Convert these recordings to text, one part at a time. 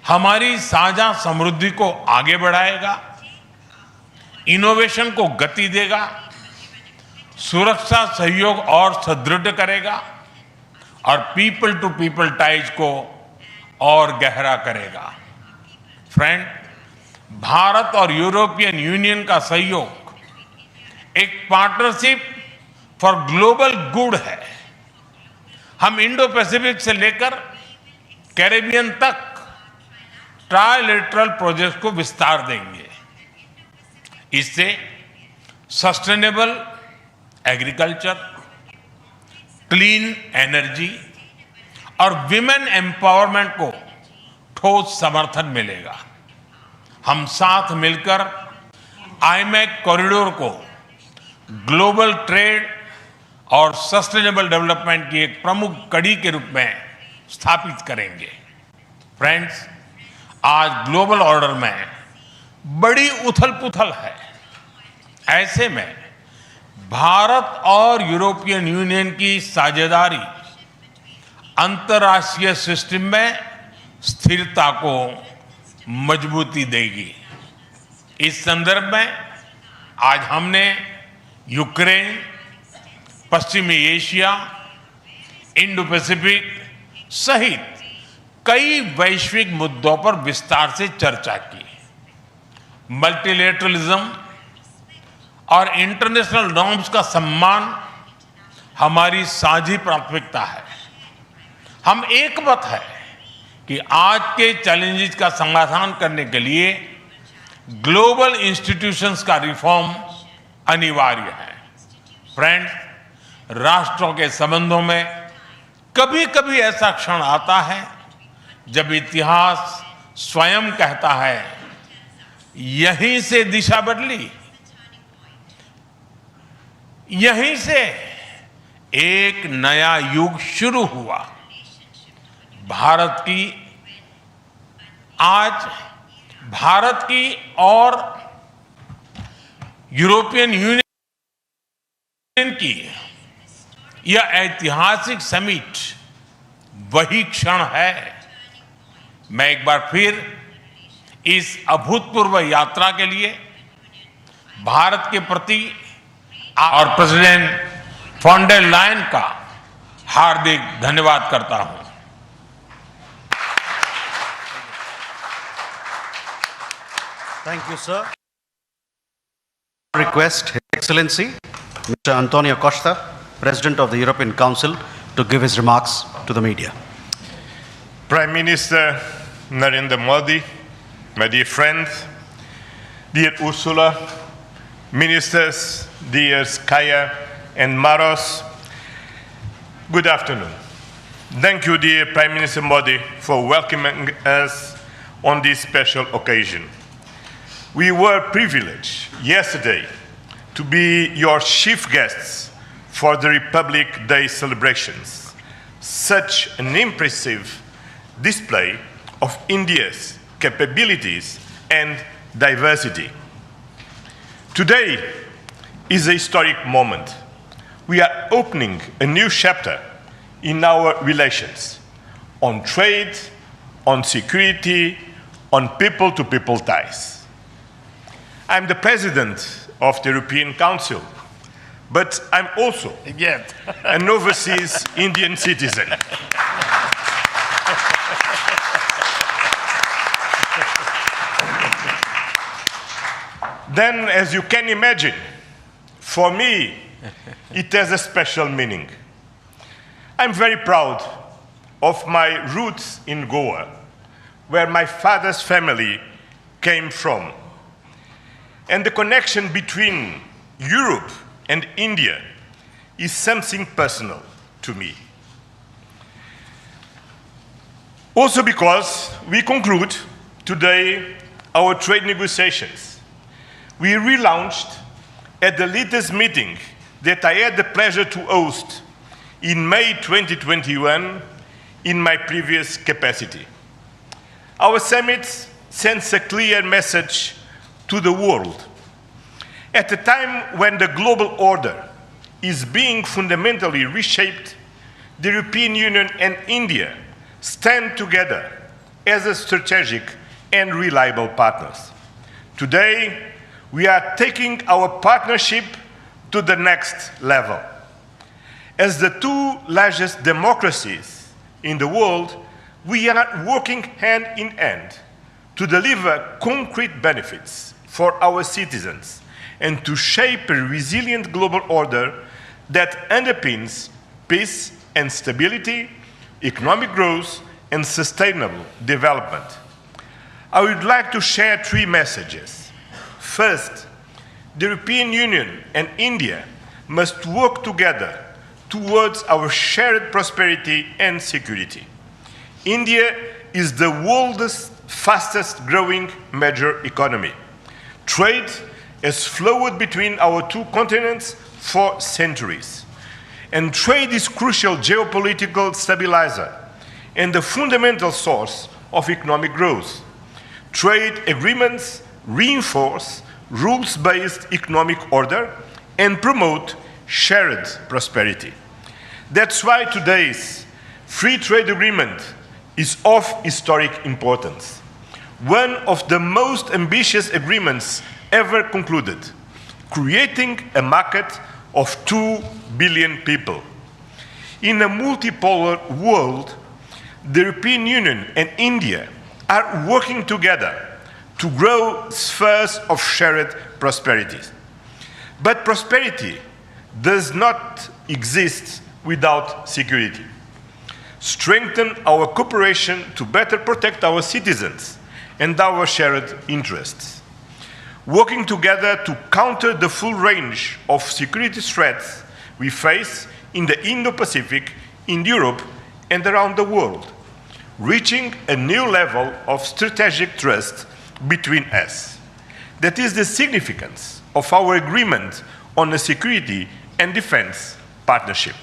हमारी साझा समृद्धि को आगे बढ़ाएगा, इनोवेशन को गति देगा, सुरक्षा सहयोग और सुदृढ़ करेगा और पीपल टू पीपल टाइज को और गहरा करेगा। फ्रेंड, भारत और यूरोपियन यूनियन का सहयोग एक पार्टनरशिप फॉर ग्लोबल गुड है। हम इंडो पैसिफिक से लेकर कैरेबियन तक ट्राइलेटरल प्रोजेक्ट को विस्तार देंगे। इससे सस्टेनेबल एग्रीकल्चर, क्लीन एनर्जी और विमेन एम्पावरमेंट को ठोस समर्थन मिलेगा। हम साथ मिलकर आईमैक कॉरिडोर को ग्लोबल ट्रेड और सस्टेनेबल डेवलपमेंट की एक प्रमुख कड़ी के रूप में स्थापित करेंगे। फ्रेंड्स, आज ग्लोबल ऑर्डर में बड़ी उथल-पुथल है। ऐसे में भारत और यूरोपियन यूनियन की साझेदारी अंतर्राष्ट्रीय सिस्टम में स्थिरता को मजबूती देगी। इस संदर्भ में आज हमने यूक्रेन, पश्चिमी एशिया, इंडो पैसिफिक सहित कई वैश्विक मुद्दों पर विस्तार से चर्चा की। मल्टीलेटरलिज्म और इंटरनेशनल नॉर्म्स का सम्मान हमारी साझी प्राथमिकता है। हम एकमत है कि आज के चैलेंजेस का समाधान करने के लिए ग्लोबल इंस्टीट्यूशंस का रिफॉर्म अनिवार्य है। फ्रेंड्स, राष्ट्रों के संबंधों में कभी कभी ऐसा क्षण आता है जब इतिहास स्वयं कहता है, यहीं से दिशा बदली, यहीं से एक नया युग शुरू हुआ। भारत की और यूरोपियन यूनियन की यह ऐतिहासिक समिट वही क्षण है। मैं एक बार फिर इस अभूतपूर्व यात्रा के लिए भारत के प्रति और प्रेसिडेंट फॉन डेर लायन का हार्दिक धन्यवाद करता हूं। Thank you, sir. Request His Excellency Mr. Antonio Costa, President of the European Council, to give his remarks to the media. Prime Minister Narendra Modi, my dear friends, dear Ursula, ministers, dear Skaya and Maros, good afternoon. Thank you, dear Prime Minister Modi, for welcoming us on this special occasion. We were privileged yesterday to be your chief guests for the Republic Day celebrations. Such an impressive display of India's capabilities and diversity. Today is a historic moment. We are opening a new chapter in our relations on trade, on security, on people-to-people ties. I'm the President of the European Council, but I'm also an overseas Indian citizen. Then, as you can imagine, for me, it has a special meaning. I'm very proud of my roots in Goa, where my father's family came from. And the connection between Europe and India is something personal to me. Also because we conclude today our trade negotiations. We relaunched at the latest meeting that I had the pleasure to host in May 2021 in my previous capacity. Our summit sends a clear message to the world. At a time when the global order is being fundamentally reshaped, the European Union and India stand together as a strategic and reliable partners. Today, we are taking our partnership to the next level. As the two largest democracies in the world, we are working hand in hand to deliver concrete benefits for our citizens and to shape a resilient global order that underpins peace and stability, economic growth, and sustainable development. I would like to share three messages. First, the European Union and India must work together towards our shared prosperity and security. India is the world's fastest growing major economy. Trade has flowed between our two continents for centuries. And trade is crucial geopolitical stabilizer and the fundamental source of economic growth. Trade agreements reinforce rules-based economic order and promote shared prosperity. That's why today's free trade agreement is of historic importance, one of the most ambitious agreements ever concluded, creating a market of 2 billion people. In a multipolar world, the European Union and India are working together to grow spheres of shared prosperity. But prosperity does not exist without security. Strengthen our cooperation to better protect our citizens and our shared interests. Working together to counter the full range of security threats we face in the Indo-Pacific, in Europe, and around the world, reaching a new level of strategic trust between us. That is the significance of our agreement on a security and defense partnership.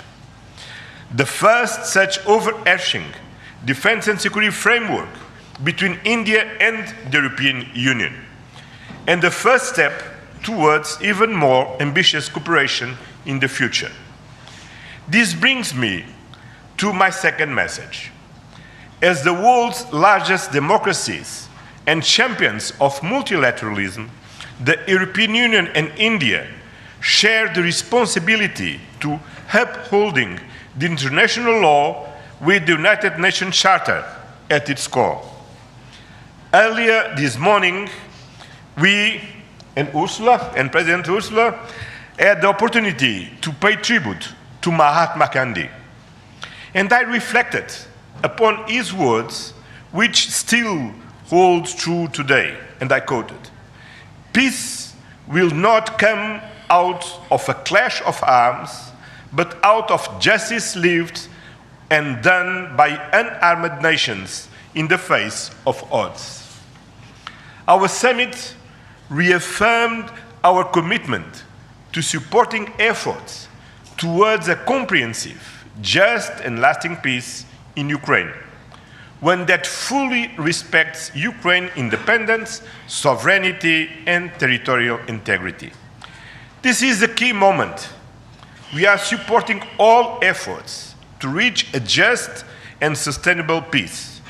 The first such overarching defense and security framework between India and the European Union, and the first step towards even more ambitious cooperation in the future. This brings me to my second message. As the world's largest democracies and champions of multilateralism, the European Union and India share the responsibility to upholding the international law with the United Nations Charter at its core. Earlier this morning, we and Ursula and President Ursula had the opportunity to pay tribute to Mahatma Gandhi. And I reflected upon his words, which still holds true today, and I quoted, "Peace will not come out of a clash of arms, but out of justice lived and done by unarmed nations in the face of odds." Our summit reaffirmed our commitment to supporting efforts towards a comprehensive, just and lasting peace in Ukraine, one that fully respects Ukraine's independence, sovereignty, and territorial integrity. This is a key moment. We are supporting all efforts to reach a just and sustainable peace.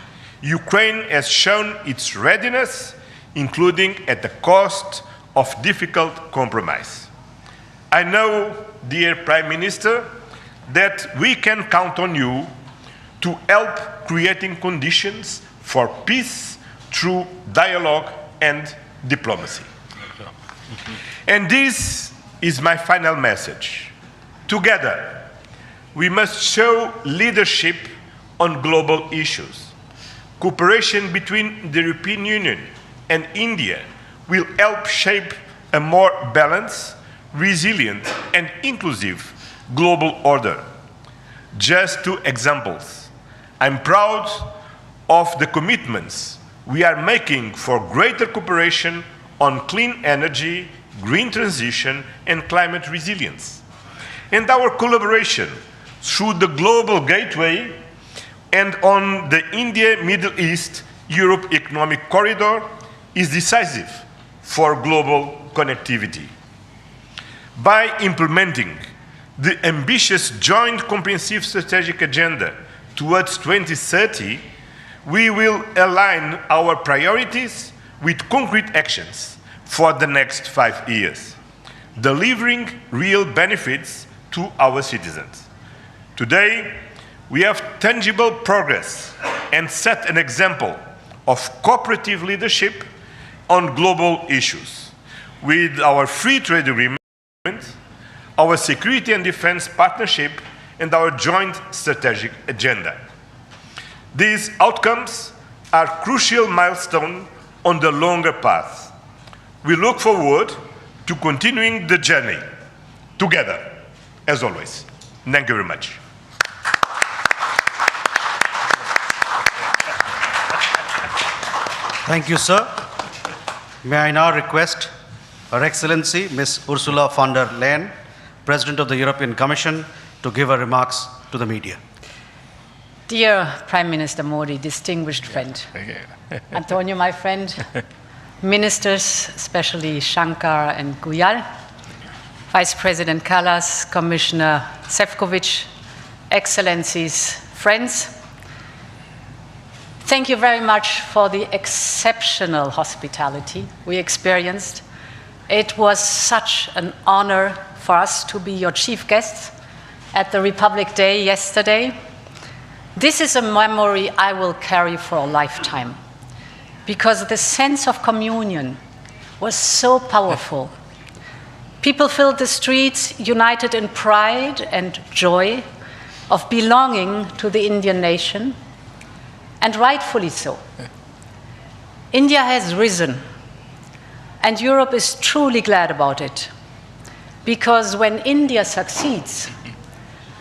Ukraine has shown its readiness, including at the cost of difficult compromise. I know, dear Prime Minister, that we can count on you to help creating conditions for peace through dialogue and diplomacy. And this is my final message. Together, we must show leadership on global issues. Cooperation between the European Union and India will help shape a more balanced, resilient, and inclusive global order. Just two examples. I'm proud of the commitments we are making for greater cooperation on clean energy, green transition, and climate resilience. And our collaboration through the Global Gateway and on the India-Middle East-Europe Economic Corridor is decisive for global connectivity. By implementing the ambitious Joint Comprehensive Strategic Agenda towards 2030, we will align our priorities with concrete actions for the next 5 years, delivering real benefits to our citizens. Today, we have tangible progress and set an example of cooperative leadership on global issues with our free trade agreement, our security and defense partnership, and our joint strategic agenda. These outcomes are crucial milestones on the longer path. We look forward to continuing the journey together, as always. Thank you very much. Thank you, sir. May I now request Her Excellency Ms. Ursula von der Leyen, President of the European Commission, to give her remarks to the media. Dear Prime Minister Modi, distinguished friend, Antonio, my friend, ministers, especially Shankar and Guyal, Vice President Kallas, Commissioner Šefčovič, Excellencies, friends, thank you very much for the exceptional hospitality we experienced. It was such an honor for us to be your chief guests at the Republic Day yesterday. This is a memory I will carry for a lifetime, because the sense of communion was so powerful. People filled the streets united in pride and joy of belonging to the Indian nation, and rightfully so. India has risen, and Europe is truly glad about it, because when India succeeds,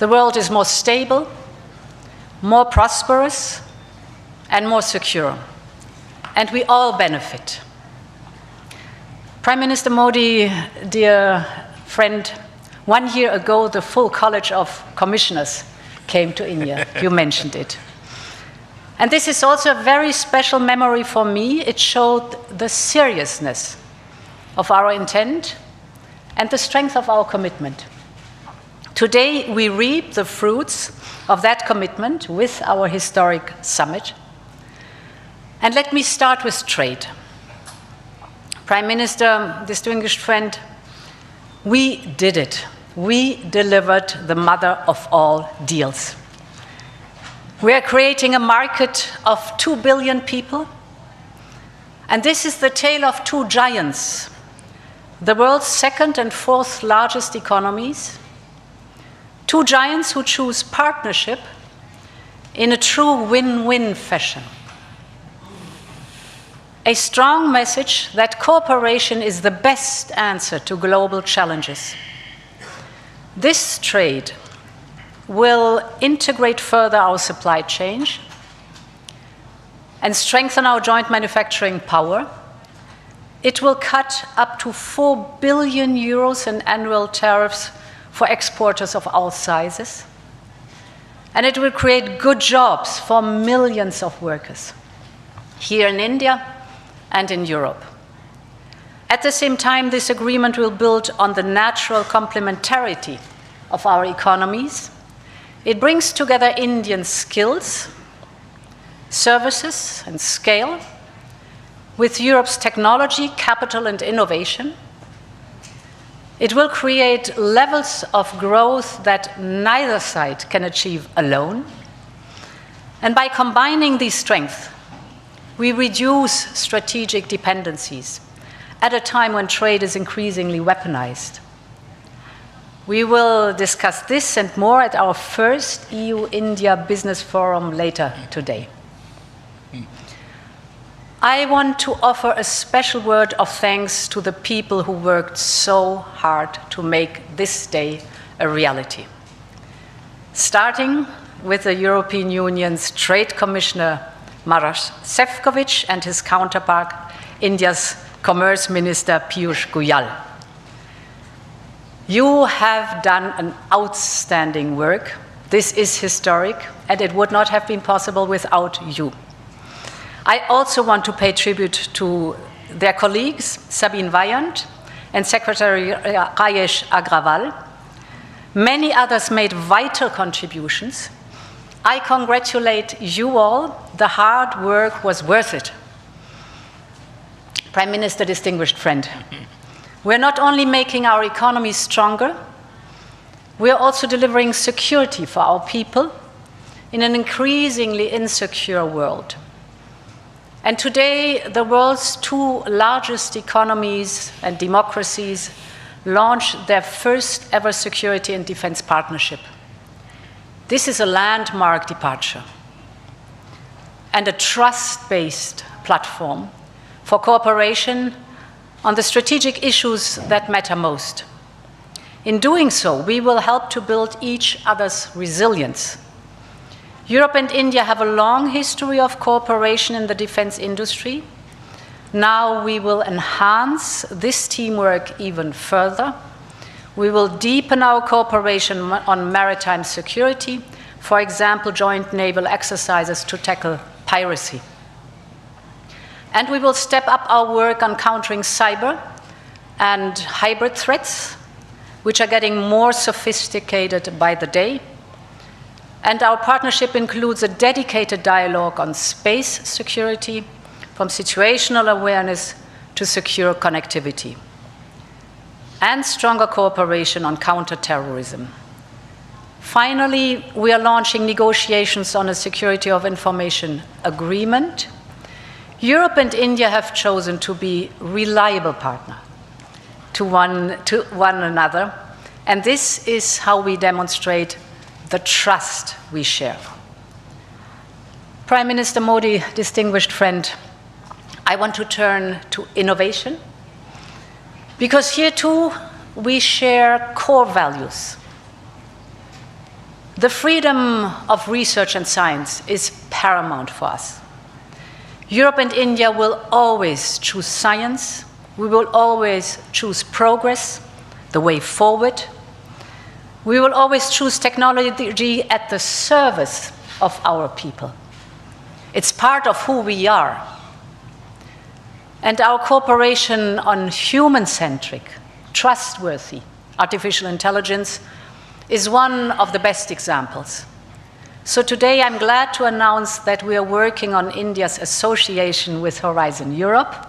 the world is more stable, more prosperous, and more secure, and we all benefit. Prime Minister Modi, dear friend, 1 year ago, the full College of Commissioners came to India. You mentioned it. And this is also a very special memory for me. It showed the seriousness of our intent and the strength of our commitment. Today, we reap the fruits of that commitment with our historic summit. And let me start with trade. Prime Minister, distinguished friend, we did it. We delivered the mother of all deals. We are creating a market of 2 billion people. And this is the tale of two giants, the world's second and fourth largest economies. Two giants who choose partnership in a true win-win fashion. A strong message that cooperation is the best answer to global challenges. This trade will integrate further our supply chain and strengthen our joint manufacturing power. It will cut up to 4 billion euros in annual tariffs for exporters of all sizes. And it will create good jobs for millions of workers here in India and in Europe. At the same time, this agreement will build on the natural complementarity of our economies. It brings together Indian skills, services, and scale with Europe's technology, capital, and innovation. It will create levels of growth that neither side can achieve alone. And by combining these strengths, we reduce strategic dependencies at a time when trade is increasingly weaponized. We will discuss this and more at our first EU-India Business Forum later today. I want to offer a special word of thanks to the people who worked so hard to make this day a reality. Starting with the European Union's Trade Commissioner Maroš Šefčovič and his counterpart, India's Commerce Minister Piyush Goyal. You have done an outstanding work. This is historic, and it would not have been possible without you. I also want to pay tribute to their colleagues, Sabine Weyand and Secretary Rajesh Agrawal. Many others made vital contributions I congratulate you all. The hard work was worth it. Prime Minister, distinguished friend, we're not only making our economy stronger, we're also delivering security for our people in an increasingly insecure world. And today, the world's two largest economies and democracies launched their first ever security and defense partnership. This is a landmark departure and a trust-based platform for cooperation on the strategic issues that matter most. In doing so, we will help to build each other's resilience. Europe and India have a long history of cooperation in the defense industry. Now we will enhance this teamwork even further. We will deepen our cooperation on maritime security, for example, joint naval exercises to tackle piracy. And we will step up our work on countering cyber and hybrid threats, which are getting more sophisticated by the day. And our partnership includes a dedicated dialogue on space security, from situational awareness to secure connectivity, and stronger cooperation on counterterrorism. Finally, we are launching negotiations on a security of information agreement. Europe and India have chosen to be reliable partners to one another, and this is how we demonstrate the trust we share. Prime Minister Modi, distinguished friend, I want to turn to innovation, because here too we share core values. The freedom of research and science is paramount for us. Europe and India will always choose science. We will always choose progress, the way forward. We will always choose technology at the service of our people. It's part of who we are. And our cooperation on human-centric, trustworthy artificial intelligence is one of the best examples. So today I'm glad to announce that we are working on India's association with Horizon Europe.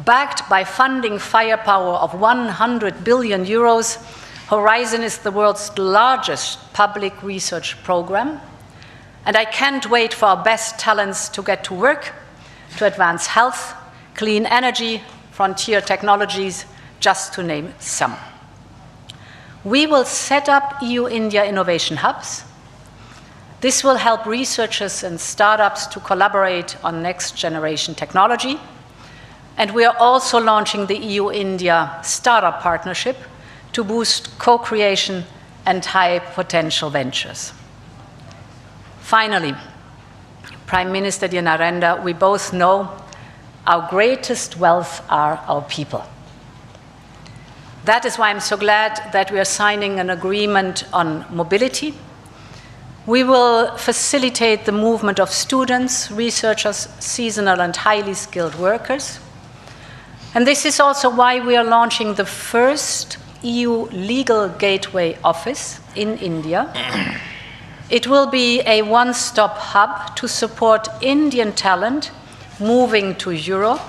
Backed by funding firepower of 100 billion euros, Horizon is the world's largest public research program. And I can't wait for our best talents to get to work to advance health, clean energy, frontier technologies, just to name some. We will set up EU-India innovation hubs. This will help researchers and startups to collaborate on next-generation technology. And we are also launching the EU-India Startup Partnership to boost co-creation and high-potential ventures. Finally, Prime Minister dear Narendra, we both know our greatest wealth are our people. That is why I'm so glad that we are signing an agreement on mobility. We will facilitate the movement of students, researchers, seasonal and highly skilled workers. And this is also why we are launching the first EU Legal Gateway Office in India. It will be a one-stop hub to support Indian talent moving to Europe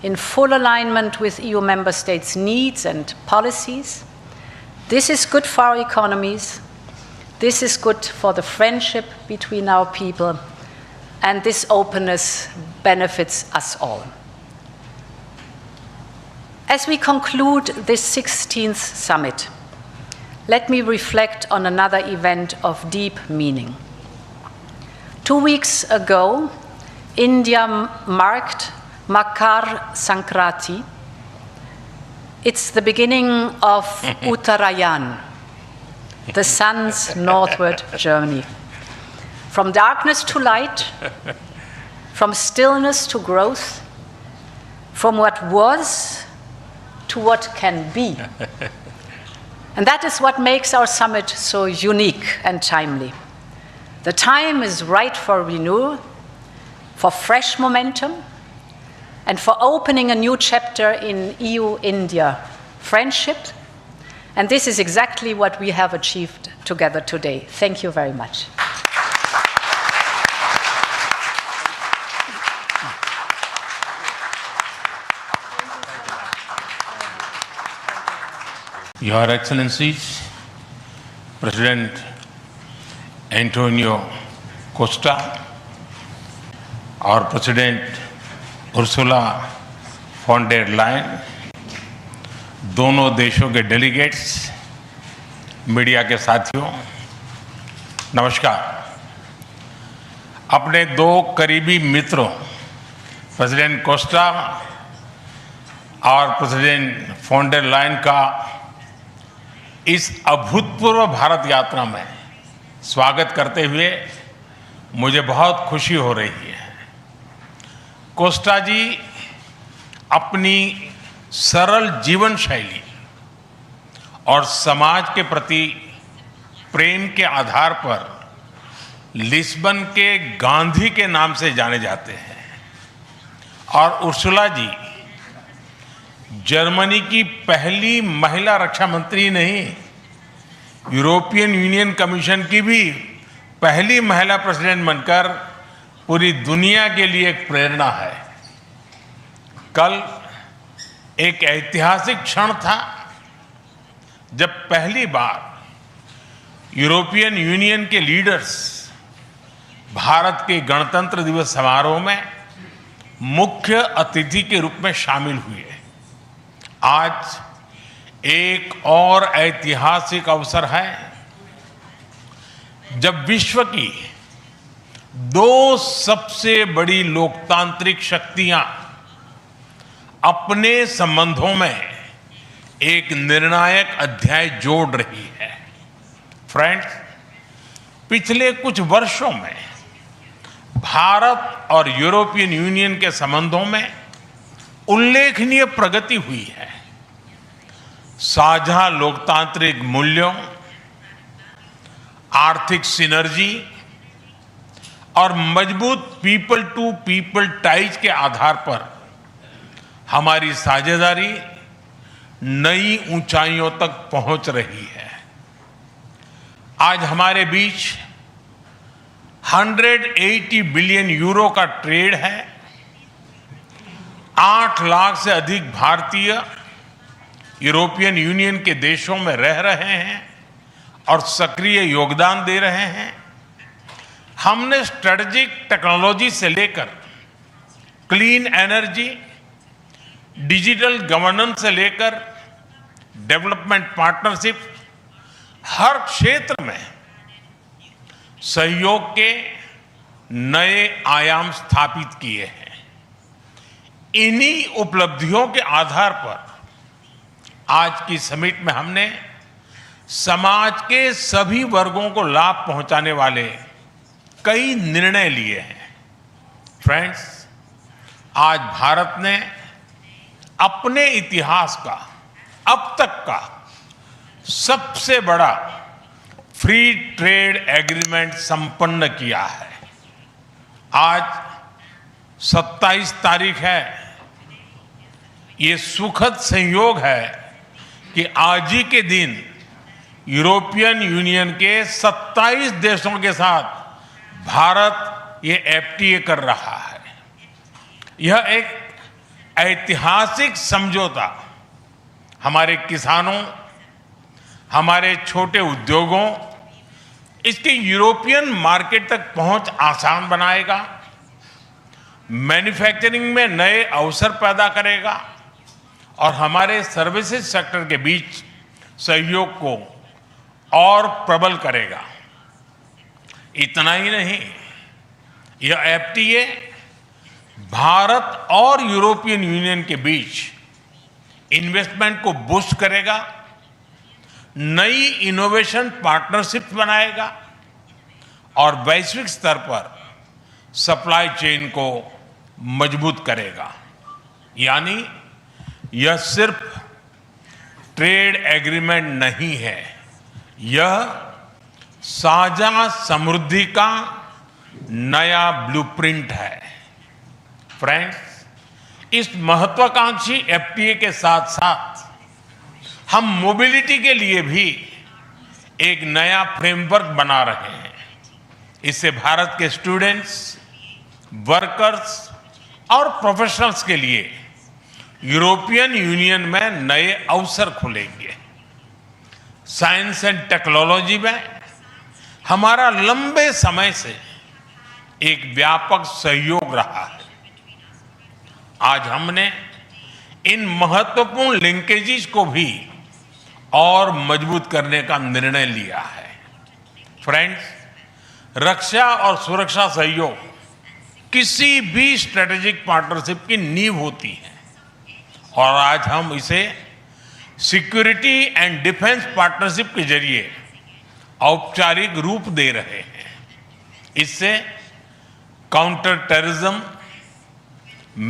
in full alignment with EU member states' needs and policies. This is good for our economies. This is good for the friendship between our people. And this openness benefits us all. As we conclude this 16th summit, let me reflect on another event of deep meaning. 2 weeks ago, India marked Makar Sankranti. It's the beginning of Uttarayan, the sun's northward journey. From darkness to light, from stillness to growth, from what was to what can be. And that is what makes our summit so unique and timely. The time is right for renewal, for fresh momentum, and for opening a new chapter in EU-India friendship. And this is exactly what we have achieved together today. Thank you very much. Your Excellencies, President Antonio Costa और president Ursula von der Leyen, दोनों देशों के delegates, media के साथियों, नमस्कार। अपने दो करीबी मित्रों प्रेसिडेंट कोस्टा और प्रेसिडेंट फॉन डेर लायन का इस अभूतपूर्व भारत यात्रा में स्वागत करते हुए मुझे बहुत खुशी हो रही है। कोस्टा जी अपनी सरल जीवन शैली और समाज के प्रति प्रेम के आधार पर लिस्बन के गांधी के नाम से जाने जाते हैं और उर्सुला जी जर्मनी की पहली महिला रक्षा मंत्री नहीं, यूरोपियन यूनियन कमीशन की भी पहली महिला प्रेसिडेंट बनकर पूरी दुनिया के लिए एक प्रेरणा है। कल एक ऐतिहासिक क्षण था जब पहली बार यूरोपियन यूनियन के लीडर्स भारत के गणतंत्र दिवस समारोह में मुख्य अतिथि के रूप में शामिल हुए। आज एक और ऐतिहासिक अवसर है जब विश्व की दो सबसे बड़ी लोकतांत्रिक शक्तियां अपने संबंधों में एक निर्णायक अध्याय जोड़ रही है। फ्रेंड्स, पिछले कुछ वर्षों में भारत और यूरोपियन यूनियन के संबंधों में उल्लेखनीय प्रगति हुई है। साझा लोकतांत्रिक मूल्यों, आर्थिक सिनर्जी और मजबूत पीपल टू पीपल टाइज के आधार पर हमारी साझेदारी नई ऊंचाइयों तक पहुंच रही है। आज हमारे बीच 180 बिलियन यूरो का ट्रेड है। 8 लाख से अधिक भारतीय यूरोपियन यूनियन के देशों में रह रहे हैं और सक्रिय योगदान दे रहे हैं। हमने स्ट्रेटेजिक टेक्नोलॉजी से लेकर क्लीन एनर्जी, डिजिटल गवर्नेंस से लेकर डेवलपमेंट पार्टनरशिप, हर क्षेत्र में सहयोग के नए आयाम स्थापित किए हैं। इन्हीं उपलब्धियों के आधार पर आज की समिट में हमने समाज के सभी वर्गों को लाभ पहुंचाने वाले कई निर्णय लिए हैं। फ्रेंड्स, आज भारत ने अपने इतिहास का अब तक का सबसे बड़ा फ्री ट्रेड एग्रीमेंट संपन्न किया है। आज 27 तारीख है। ये सुखद संयोग है कि आज ही के दिन यूरोपियन यूनियन के 27 देशों के साथ भारत ये एफटीए कर रहा है। यह एक ऐतिहासिक समझौता हमारे किसानों, हमारे छोटे उद्योगों, इसके यूरोपियन मार्केट तक पहुंच आसान बनाएगा, मैन्युफैक्चरिंग में नए अवसर पैदा करेगा और हमारे सर्विसेज सेक्टर के बीच सहयोग को और प्रबल करेगा। इतना ही नहीं, यह एफटीए भारत और यूरोपियन यूनियन के बीच इन्वेस्टमेंट को बूस्ट करेगा, नई इनोवेशन पार्टनरशिप बनाएगा और वैश्विक स्तर पर सप्लाई चेन को मजबूत करेगा। यानी यह सिर्फ ट्रेड एग्रीमेंट नहीं है, यह साझा समृद्धि का नया ब्लूप्रिंट है। फ्रेंड्स, इस महत्वाकांक्षी एफटीए के साथ साथ हम मोबिलिटी के लिए भी एक नया फ्रेमवर्क बना रहे हैं। इससे भारत के स्टूडेंट्स, वर्कर्स और प्रोफेशनल्स के लिए यूरोपियन यूनियन में नए अवसर खुलेंगे। साइंस एंड टेक्नोलॉजी में हमारा लंबे समय से एक व्यापक सहयोग रहा है। आज हमने इन महत्वपूर्ण लिंकेजेस को भी और मजबूत करने का निर्णय लिया है। फ्रेंड्स, रक्षा और सुरक्षा सहयोग किसी भी स्ट्रेटेजिक पार्टनरशिप की नींव होती है और आज हम इसे सिक्योरिटी एंड डिफेंस पार्टनरशिप के जरिए औपचारिक रूप दे रहे हैं। इससे काउंटर टेररिज्म,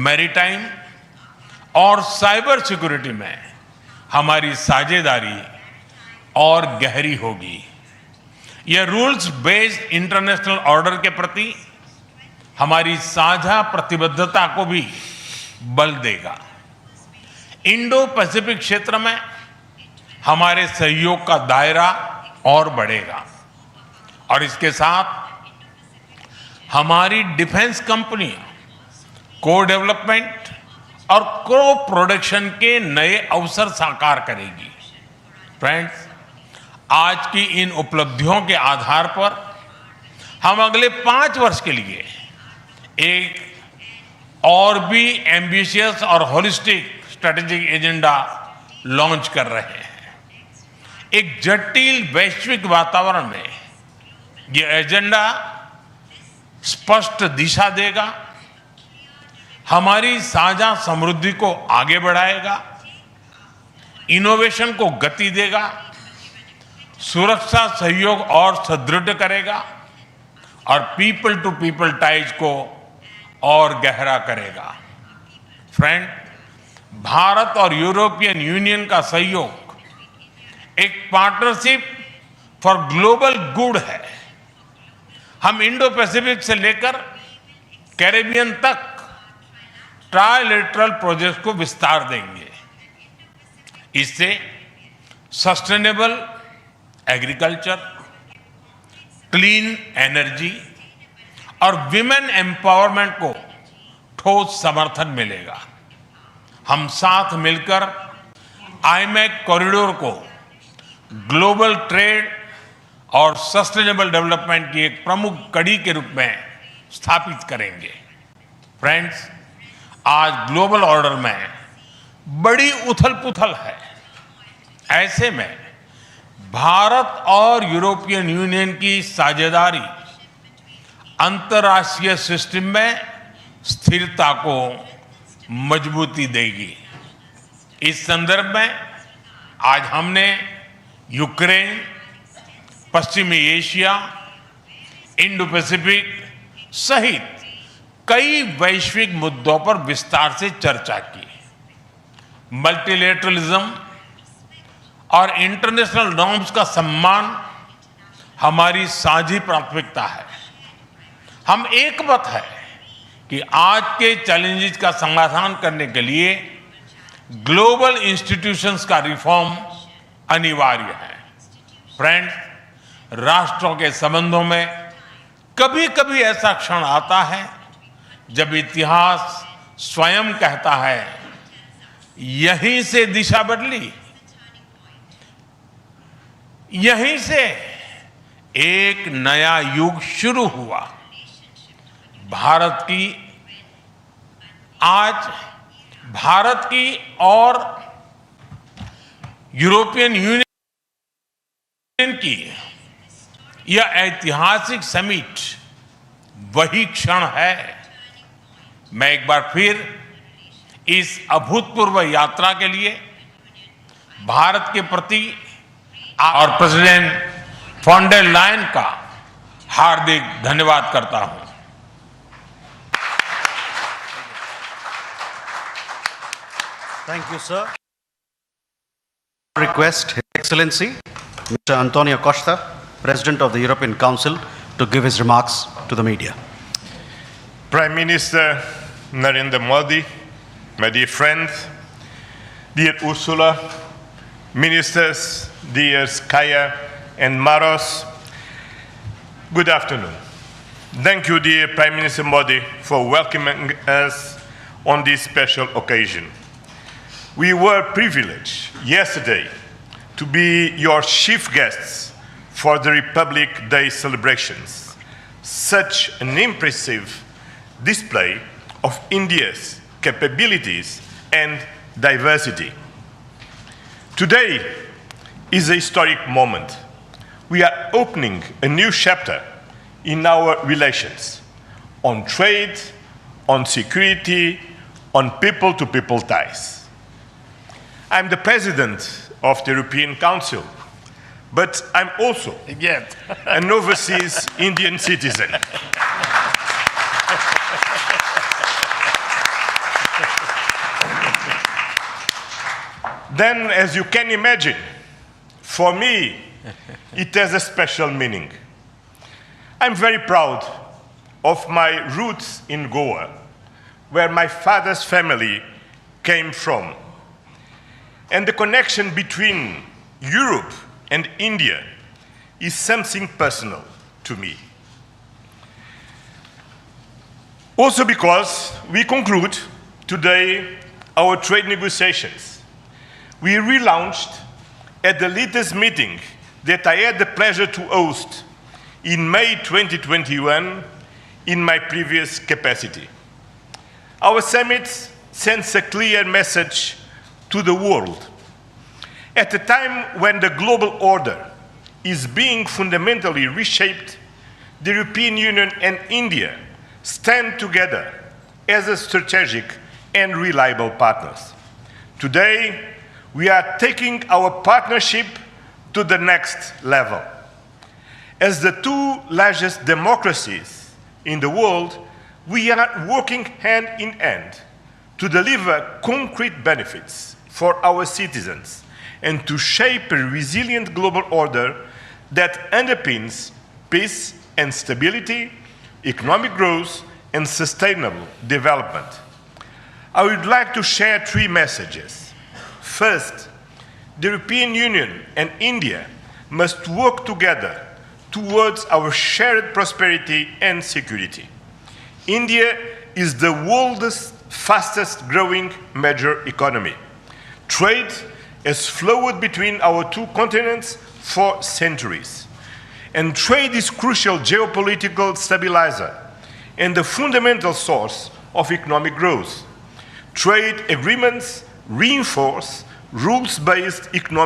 मैरीटाइम और साइबर सिक्योरिटी में हमारी साझेदारी और गहरी होगी। यह रूल्स बेस्ड इंटरनेशनल ऑर्डर के प्रति हमारी साझा प्रतिबद्धता को भी बल देगा। इंडो पैसिफिक क्षेत्र में हमारे सहयोग का दायरा और बढ़ेगा और इसके साथ हमारी डिफेंस कंपनियां को डेवलपमेंट और को प्रोडक्शन के नए अवसर साकार करेगी। फ्रेंड्स, आज की इन उपलब्धियों के आधार पर हम अगले 5 वर्ष के लिए एक और भी एम्बिशियस और होलिस्टिक स्ट्रेटेजिक एजेंडा लॉन्च कर रहे हैं। एक जटिल वैश्विक वातावरण में यह एजेंडा स्पष्ट दिशा देगा, हमारी साझा समृद्धि को आगे बढ़ाएगा, इनोवेशन को गति देगा, सुरक्षा सहयोग और सुदृढ़ करेगा और पीपल टू पीपल टाइज को और गहरा करेगा। फ्रेंड, भारत और यूरोपियन यूनियन का सहयोग एक पार्टनरशिप फॉर ग्लोबल गुड है। हम इंडो पैसिफिक से लेकर कैरेबियन तक ट्राइलेटरल प्रोजेक्ट को विस्तार देंगे। इससे सस्टेनेबल एग्रीकल्चर, क्लीन एनर्जी और विमेन एम्पावरमेंट को ठोस समर्थन मिलेगा। हम साथ मिलकर आईमैक कॉरिडोर को ग्लोबल ट्रेड और सस्टेनेबल डेवलपमेंट की एक प्रमुख कड़ी के रूप में स्थापित करेंगे। फ्रेंड्स, आज ग्लोबल ऑर्डर में बड़ी उथल-पुथल है। ऐसे में भारत और यूरोपियन यूनियन की साझेदारी अंतर्राष्ट्रीय सिस्टम में स्थिरता को मजबूती देगी। इस संदर्भ में आज हमने यूक्रेन, पश्चिमी एशिया, इंडो पैसिफिक सहित कई वैश्विक मुद्दों पर विस्तार से चर्चा की। मल्टीलेटरलिज्म और इंटरनेशनल नॉर्म्स का सम्मान हमारी साझी प्राथमिकता है। हम एकमत है कि आज के चैलेंजेस का समाधान करने के लिए ग्लोबल इंस्टीट्यूशंस का रिफॉर्म अनिवार्य है। फ्रेंड्स, राष्ट्रों के संबंधों में कभी कभी ऐसा क्षण आता है जब इतिहास स्वयं कहता है, यहीं से दिशा बदली, यहीं से एक नया युग शुरू हुआ। भारत की और यूरोपियन यूनियन की यह ऐतिहासिक समिट वही क्षण है। मैं एक बार फिर इस अभूतपूर्व यात्रा के लिए भारत के प्रति और प्रेसिडेंट फॉन डेर लायन का हार्दिक धन्यवाद करता हूं। Thank you, sir. Request His Excellency Mr. Antonio Costa, President of the European Council, to give his remarks to the media. Prime Minister Narendra Modi, my dear friends, dear Ursula, ministers, dear Skaya and Maros, good afternoon. Thank you, dear Prime Minister Modi, for welcoming us on this special occasion. We were privileged yesterday to be your chief guests for the Republic Day celebrations. Such an impressive display of India's capabilities and diversity. Today is a historic moment. We are opening a new chapter in our relations on trade, on security, on people-to-people ties. I'm the president of the European Council, but I'm also an overseas Indian citizen. Then, as you can imagine, for me, it has a special meaning. I'm very proud of my roots in Goa, where my father's family came from. And the connection between Europe and India is something personal to me. Also because we conclude today our trade negotiations. We relaunched at the latest meeting that I had the pleasure to host in May 2021 in my previous capacity. Our summit sends a clear message to the world. At a time when the global order is being fundamentally reshaped, the European Union and India stand together as a strategic and reliable partners. Today, we are taking our partnership to the next level. As the two largest democracies in the world, we are working hand in hand to deliver concrete benefits for our citizens and to shape a resilient global order that underpins peace and stability, economic growth, and sustainable development. I would like to share three messages. First, the European Union and India must work together towards our shared prosperity and security. India is the world's fastest growing major economy. Trade has flowed between our two continents for centuries. And trade is crucial geopolitical stabilizer and the fundamental source of economic growth. Trade agreements reinforce rules-based economic